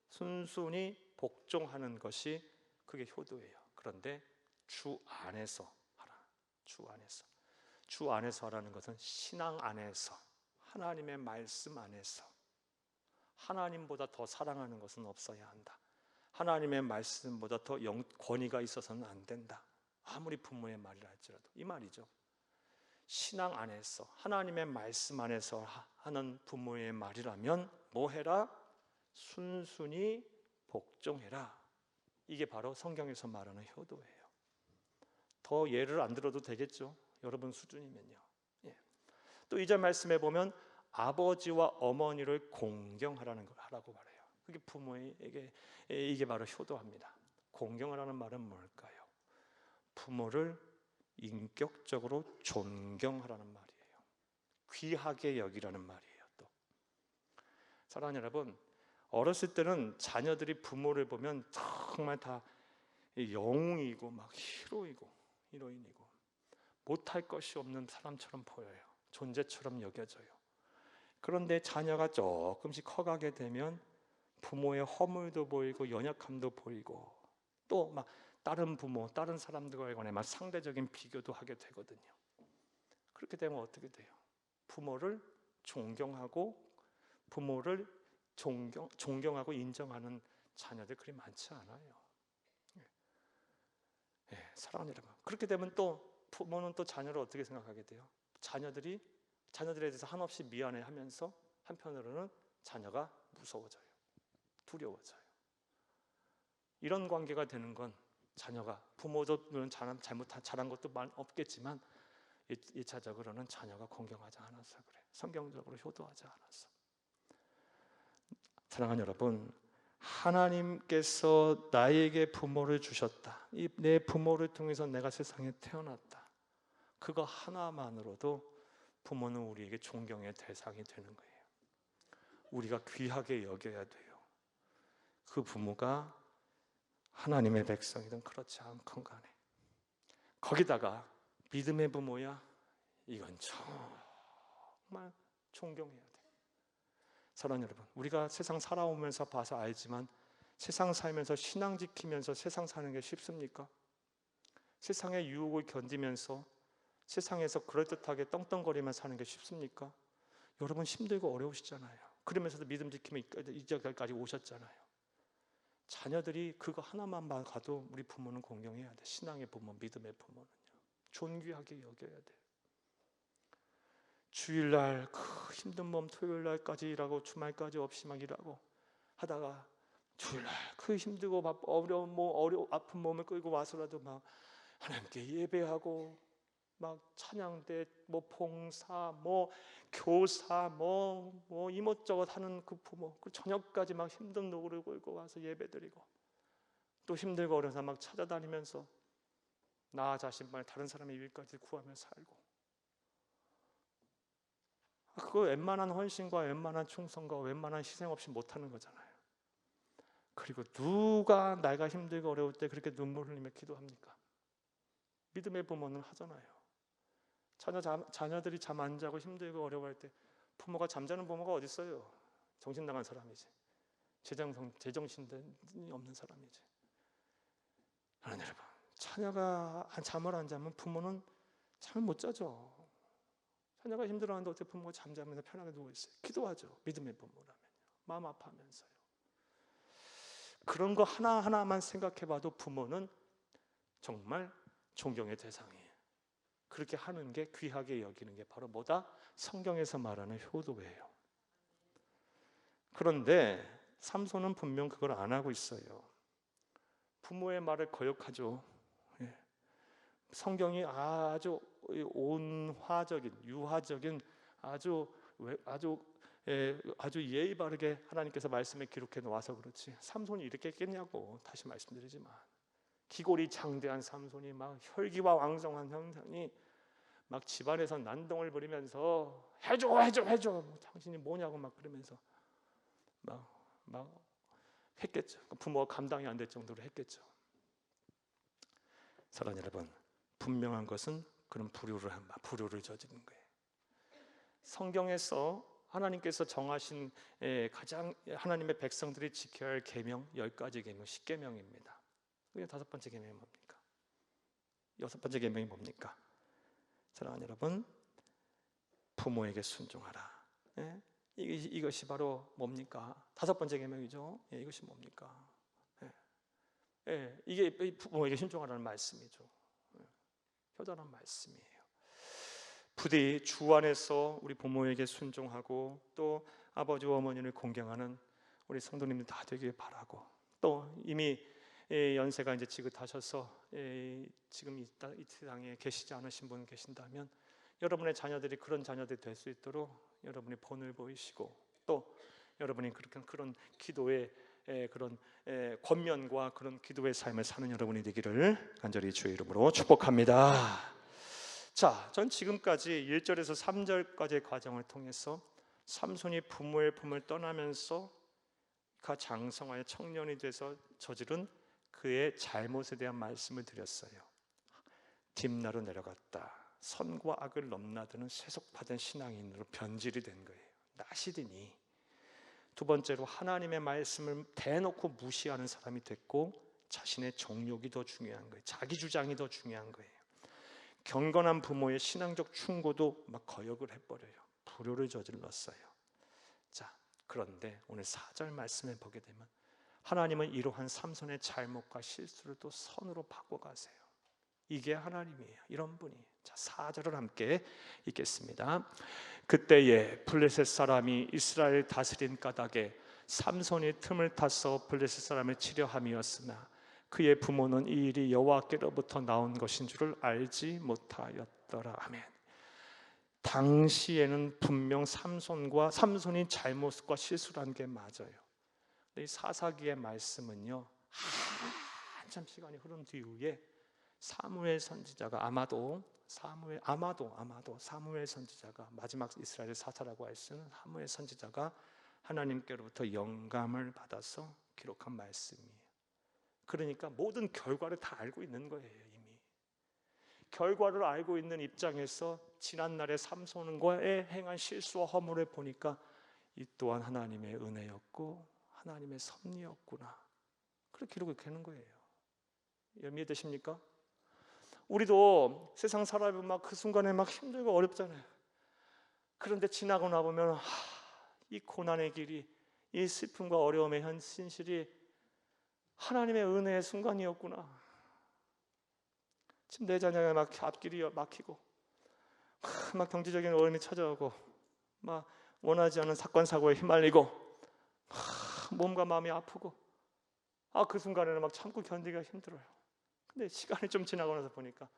순순히 복종하는 것이 그게 효도예요. 그런데 주 안에서 하라. 주 안에서 하라는 것은 신앙 안에서, 하나님의 말씀 안에서. 하나님보다 더 사랑하는 것은 없어야 한다. 하나님의 말씀보다 더 권위가 있어서는 안 된다. 아무리 부모의 말이라 할지라도 이 말이죠. 신앙 안에서 하나님의 말씀 안에서 하는 부모의 말이라면 뭐 해라? 순순히 복종해라. 이게 바로 성경에서 말하는 효도예요. 더 예를 안 들어도 되겠죠? 여러분 수준이면요. 예. 또 2절 말씀에 보면 아버지와 어머니를 공경하라는 걸 하라고 말해요. 그게 부모에게 이게 바로 효도합니다. 공경하라는 말은 뭘까요? 부모를 인격적으로 존경하라는 말이에요. 귀하게 여기라는 말이에요. 또 사랑하는 여러분, 어렸을 때는 자녀들이 부모를 보면 정말 다 영웅이고 막 히로인이고 못할 것이 없는 사람처럼 보여요. 존재처럼 여겨져요. 그런데 자녀가 조금씩 커가게 되면 부모의 허물도 보이고 연약함도 보이고 또 막 다른 부모, 다른 사람들과의 관해 막 상대적인 비교도 하게 되거든요. 그렇게 되면 어떻게 돼요? 부모를 존경하고 부모를 존경하고 인정하는 자녀들 그리 많지 않아요. 사랑하는 여러분, 그렇게 되면 또 부모는 또 자녀를 어떻게 생각하게 돼요? 자녀들에 대해서 한없이 미안해하면서 한편으로는 자녀가 무서워져요. 두려워져요. 이런 관계가 되는 건 자녀가 부모도 물론 잘한 것도 없겠지만 1차적으로는 자녀가 공경하지 않아서 그래. 성경적으로 효도하지 않아서. 사랑하는 여러분, 하나님께서 나에게 부모를 주셨다. 내 부모를 통해서 내가 세상에 태어났다. 그거 하나만으로도 부모는 우리에게 존경의 대상이 되는 거예요. 우리가 귀하게 여겨야 돼요. 그 부모가 하나님의 백성이든 그렇지 않건 간에. 거기다가 믿음의 부모야, 이건 정말 존경해야 돼. 사랑하는 여러분, 우리가 세상 살아오면서 봐서 알지만 세상 살면서 신앙 지키면서 세상 사는 게 쉽습니까? 세상의 유혹을 견디면서 세상에서 그럴듯하게 떵떵거리며 사는 게 쉽습니까? 여러분 힘들고 어려우시잖아요. 그러면서도 믿음 지키며 이제까지 오셨잖아요. 자녀들이 그거 하나만 가도 우리 부모는 공경해야 돼. 신앙의 부모, 믿음의 부모는요. 존귀하게 여겨야 돼. 주일날 그 힘든 몸 토요일날까지 일하고 주말까지 없이 막 일하고 하다가 주일날 그 힘들고 아픈 몸을 끌고 와서라도 막 하나님께 예배하고 막 찬양대, 봉사, 교사, 이것저것 하는 그 부모, 그 저녁까지 막 힘든 노고를 끌고 와서 예배드리고 또 힘들고 어려서 막 찾아다니면서 나 자신만 다른 사람의 일까지 구하며 살고 그거 웬만한 헌신과 웬만한 충성과 웬만한 희생 없이 못하는 거잖아요. 그리고 누가 내가 힘들고 어려울 때 그렇게 눈물 흘리며 기도합니까? 믿음의 부모는 하잖아요. 자녀들이 잠 안 자고 힘들고 어려워할 때 부모가 잠자는 부모가 어디 있어요? 정신 나간 사람이지. 제정신이 없는 사람이지. 하나님 여러분, 자녀가 잠을 안 자면 부모는 잠을 못 자죠. 자녀가 힘들어하는데 어떻게 부모가 잠자면서 편하게 누워있어요? 기도하죠. 믿음의 부모라면요. 마음 아파하면서요. 그런 거 하나하나만 생각해봐도 부모는 정말 존경의 대상이에요. 그렇게 하는 게 귀하게 여기는 게 바로 뭐다? 성경에서 말하는 효도예요. 그런데 삼손은 분명 그걸 안 하고 있어요. 부모의 말을 거역하죠. 성경이 아주 온화적인, 유화적인 아주 예의 바르게 하나님께서 말씀에 기록해 놓아서 그렇지 삼손이 이렇게 했겠냐고 다시 말씀드리지만 기골이 장대한 삼손이 막 혈기와 왕성한 형상이 막 집안에서 난동을 부리면서 해줘 당신이 뭐냐고 막 그러면서 막 했겠죠. 부모가 감당이 안 될 정도로 했겠죠. 사랑하는 여러분, 분명한 것은 그런 불효를 저지른 거예요. 성경에서 하나님께서 정하신 가장 하나님의 백성들이 지켜야 할 계명 10가지 계명 10계명입니다. 그게 5번째 계명이 뭡니까? 6번째 계명이 뭡니까? 사랑하는 여러분, 부모에게 순종하라. 이것이 바로 뭡니까? 5번째 계명이죠. 이것이 뭡니까? 이게 부모에게 순종하라는 말씀이죠. 효단한 말씀이에요. 부디 주 안에서 우리 부모에게 순종하고 또 아버지와 어머니를 공경하는 우리 성도님들 다 되길 바라고, 또 이미 연세가 이제 지긋하셔서 지금 이 세상에 계시지 않으신 분 계신다면 여러분의 자녀들이 그런 자녀들이 될 수 있도록 여러분이 본을 보이시고, 또 여러분이 그런 기도의 그런 권면과 그런 기도의 삶을 사는 여러분이 되기를 간절히 주의 이름으로 축복합니다. 자, 전 지금까지 1절에서 3절까지의 과정을 통해서 삼손이 부모의 품을 떠나면서 그 장성하여 청년이 돼서 저지른 그의 잘못에 대한 말씀을 드렸어요. 딥나로 내려갔다. 선과 악을 넘나드는 세속화된 신앙인으로 변질이 된 거예요. 나시디니. 두 번째로 하나님의 말씀을 대놓고 무시하는 사람이 됐고, 자신의 정욕이 더 중요한 거예요. 자기 주장이 더 중요한 거예요. 경건한 부모의 신앙적 충고도 막 거역을 해버려요. 불효를 저질렀어요. 자, 그런데 오늘 4절 말씀을 보게 되면 하나님은 이러한 삼손의 잘못과 실수를 또 선으로 바꿔가세요. 이게 하나님이에요. 이런 분이에요. 자, 4절을 함께 읽겠습니다. 그때에 블레셋 사람이 이스라엘 다스린 까닭에 삼손이 틈을 타서 블레셋 사람을 치려 함이었으나 그의 부모는 이 일이 여호와께로부터 나온 것인 줄을 알지 못하였더라. 아멘. 당시에는 분명 삼손이 잘못과 실수란 게 맞아요. 이 사사기의 말씀은요, 한참 시간이 흐른 뒤에 사무엘 선지자가 아마도 사무엘 선지자가 마지막 이스라엘 사사라고 할 수 있는 사무엘 선지자가 하나님께로부터 영감을 받아서 기록한 말씀이에요. 그러니까 모든 결과를 다 알고 있는 거예요. 이미 결과를 알고 있는 입장에서 지난날의 삼손과의 행한 실수와 허물을 보니까 이 또한 하나님의 은혜였고 하나님의 섭리였구나, 그렇게 기록이 되는 거예요. 이해되십니까? 우리도 세상 살아보면 막 그 순간에 막 힘들고 어렵잖아요. 그런데 지나고 나보면 이 고난의 길이, 이 슬픔과 어려움의 현실이 하나님의 은혜의 순간이었구나. 지금 내 자녀가 막 앞길이 막히고 막 경제적인 어려움이 찾아오고 막 원하지 않은 사건 사고에 휘말리고 몸과 마음이 아프고 그 순간에는 막 참고 견디기가 힘들어요. 근데 시간이 좀 지나고 나서 보니까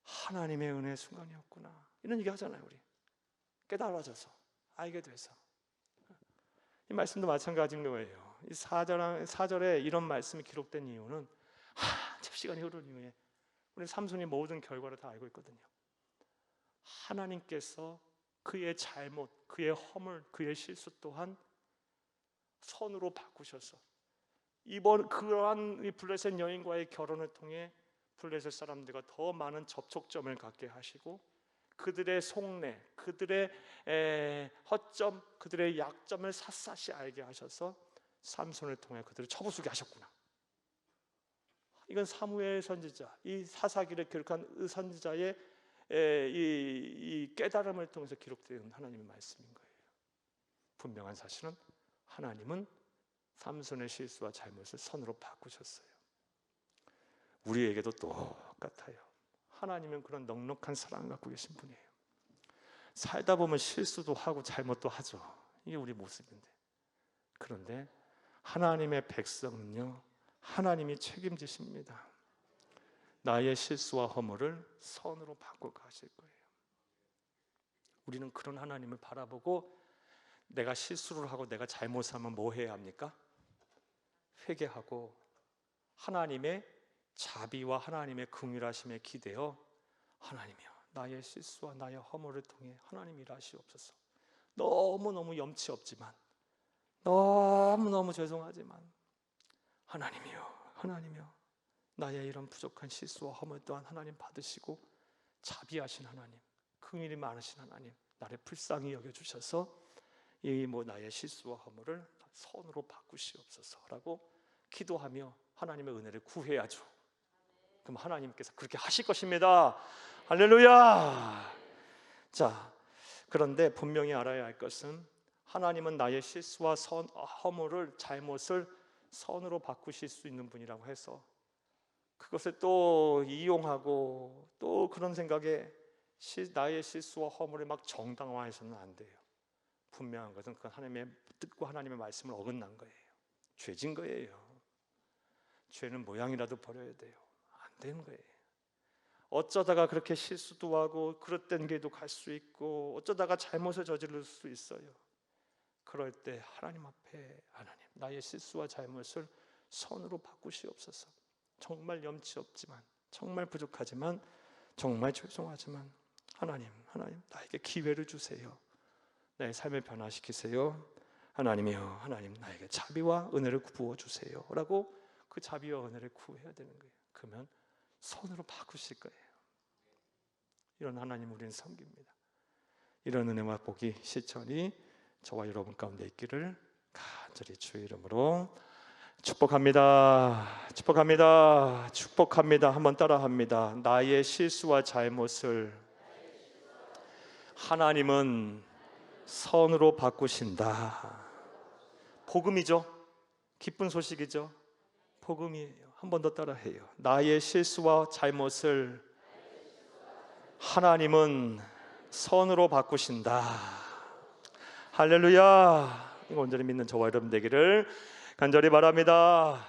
하나님의 은혜의 순간이었구나, 이런 얘기 하잖아요. 우리 깨달아져서 알게 돼서. 이 말씀도 마찬가지인 거예요. 이 4절에 이런 말씀이 기록된 이유는 한참 시간이 흐른 이후에 우리 삼손이 모든 결과를 다 알고 있거든요. 하나님께서 그의 잘못, 그의 허물, 그의 실수 또한 선으로 바꾸셔서 그러한 블레셋 여인과의 결혼을 통해 블레셋 사람들과 더 많은 접촉점을 갖게 하시고 그들의 속내, 그들의 허점, 그들의 약점을 샅샅이 알게 하셔서 삼손을 통해 그들을 쳐부수게 하셨구나. 이건 사무엘 선지자, 이 사사기를 기록한 선지자의 이 깨달음을 통해서 기록된 하나님의 말씀인 거예요. 분명한 사실은 하나님은 삼손의 실수와 잘못을 선으로 바꾸셨어요. 우리에게도 똑같아요. 하나님은 그런 넉넉한 사랑을 갖고 계신 분이에요. 살다 보면 실수도 하고 잘못도 하죠. 이게 우리 모습인데, 그런데 하나님의 백성은요, 하나님이 책임지십니다. 나의 실수와 허물을 선으로 바꿔 가실 거예요. 우리는 그런 하나님을 바라보고 내가 실수를 하고 내가 잘못하면 뭐 해야 합니까? 회개하고 하나님의 자비와 하나님의 긍휼하심에 기대어 하나님이여, 나의 실수와 나의 허물을 통해 하나님 일하시옵소서. 너무너무 염치 없지만, 너무너무 죄송하지만 하나님이여, 나의 이런 부족한 실수와 허물 또한 하나님 받으시고 자비하신 하나님, 긍휼이 많으신 하나님, 나를 불쌍히 여겨주셔서 이 나의 실수와 허물을 선으로 바꾸시옵소서라고 기도하며 하나님의 은혜를 구해야죠. 그럼 하나님께서 그렇게 하실 것입니다. 할렐루야. 자, 그런데 분명히 알아야 할 것은 하나님은 나의 실수와 허물을, 잘못을 선으로 바꾸실 수 있는 분이라고 해서 그것을 또 이용하고 또 그런 생각에 나의 실수와 허물을 막 정당화해서는 안 돼요. 분명한 것은 그 하나님의 뜻과 하나님의 말씀을 어긋난 거예요. 죄진 거예요. 죄는 모양이라도 버려야 돼요. 안 되는 거예요. 어쩌다가 그렇게 실수도 하고 그릇된 길도 갈 수 있고 어쩌다가 잘못을 저지를 수 있어요. 그럴 때 하나님 앞에 하나님, 나의 실수와 잘못을 선으로 바꾸시옵소서. 정말 염치 없지만, 정말 부족하지만, 정말 죄송하지만 하나님 나에게 기회를 주세요. 나의 삶을 변화시키세요. 하나님이여, 하나님 나에게 자비와 은혜를 부어주세요 라고 그 자비와 은혜를 구해야 되는 거예요. 그러면 선으로 바꾸실 거예요. 이런 하나님 우리는 섬깁니다. 이런 은혜와 복이 실천이 저와 여러분 가운데 있기를 간절히 주의 이름으로 축복합니다. 축복합니다. 축복합니다. 한번 따라합니다. 나의 실수와 잘못을 하나님은 선으로 바꾸신다. 복음이죠. 기쁜 소식이죠. 복음이에요. 한 번 더 따라해요. 나의 실수와 잘못을 하나님은 선으로 바꾸신다. 할렐루야. 이거 온전히 믿는 저와 여러분 되기를 간절히 바랍니다.